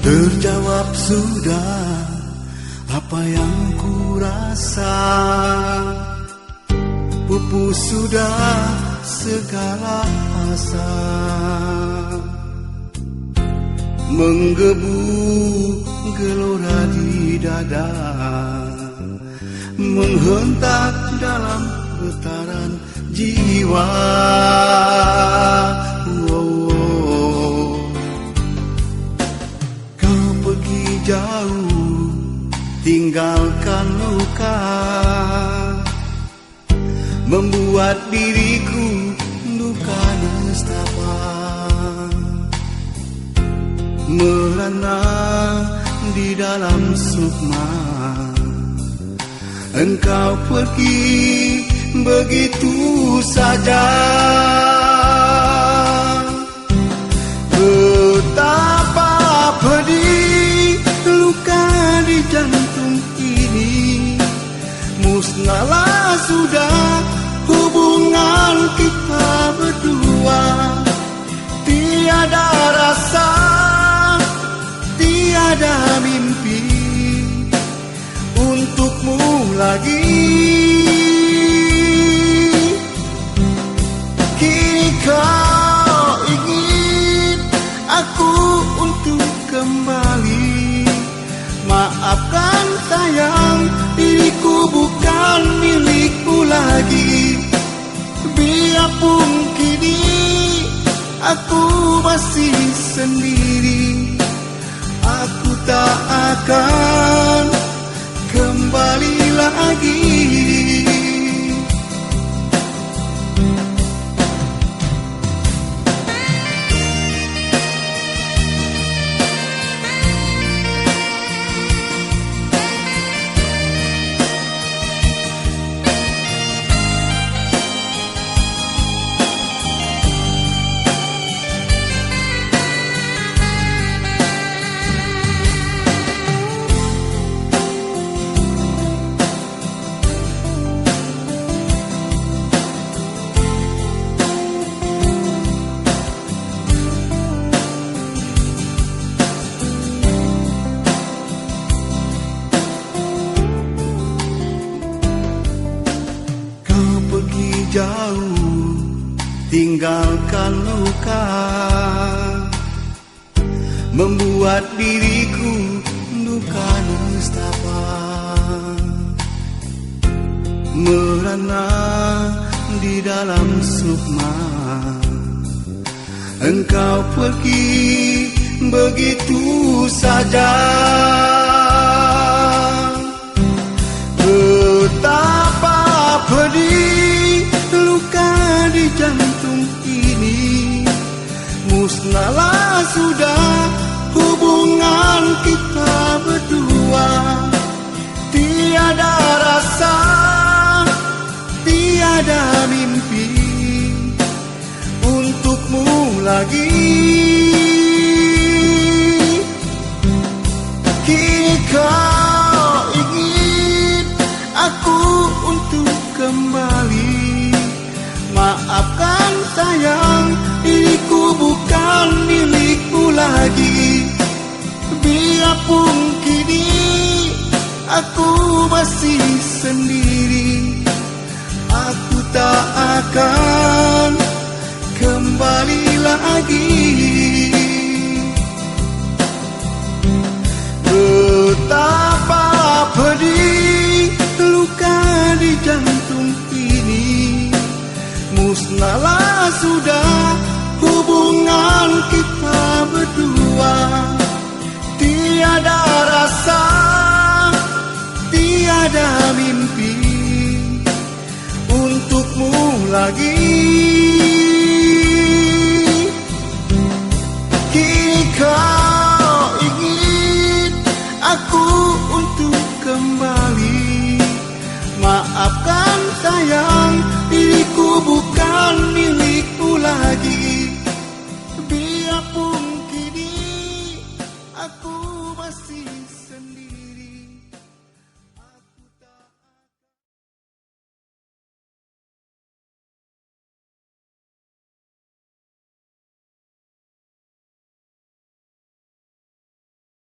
Terjawab sudah apa yang ku rasa, pupus sudah segala asa, menggebu gelora di dada, menghentak dalam getaran jiwa. Kau pergi jauh, tinggalkan luka, membuat diriku duka nestapa, merana di dalam sukma. Engkau pergi begitu saja. Betapa pedih luka di jantung ini, musnahlah sudah hubungan kita berdua. Tiada rasa, tiada mimpi untukmu lagi. Kini kau ingin aku untuk kembali. Maafkan sayang, diriku bukan milikmu lagi. Biarpun kini aku masih sendiri, aku tak akan kembali lagi. Jauh, tinggalkan luka, membuat diriku duka nestapa, merana di dalam sukma. Engkau pergi begitu saja. Betapa pedih luka di jantung ini, musnahlah sudah hubungan kita berdua. Tiada rasa, tiada mimpi untukmu lagi. Kini kau ingin aku untuk kembali. Maafkan sayang, diriku bukan milikmu lagi. Biarpun kini aku masih sendiri, aku tak akan kembali lagi. Betapa pedih luka di jantung ini, musnahlah sudah hubungan kita berdua. Tiada rasa, tiada mimpi untukmu lagi. Kini kau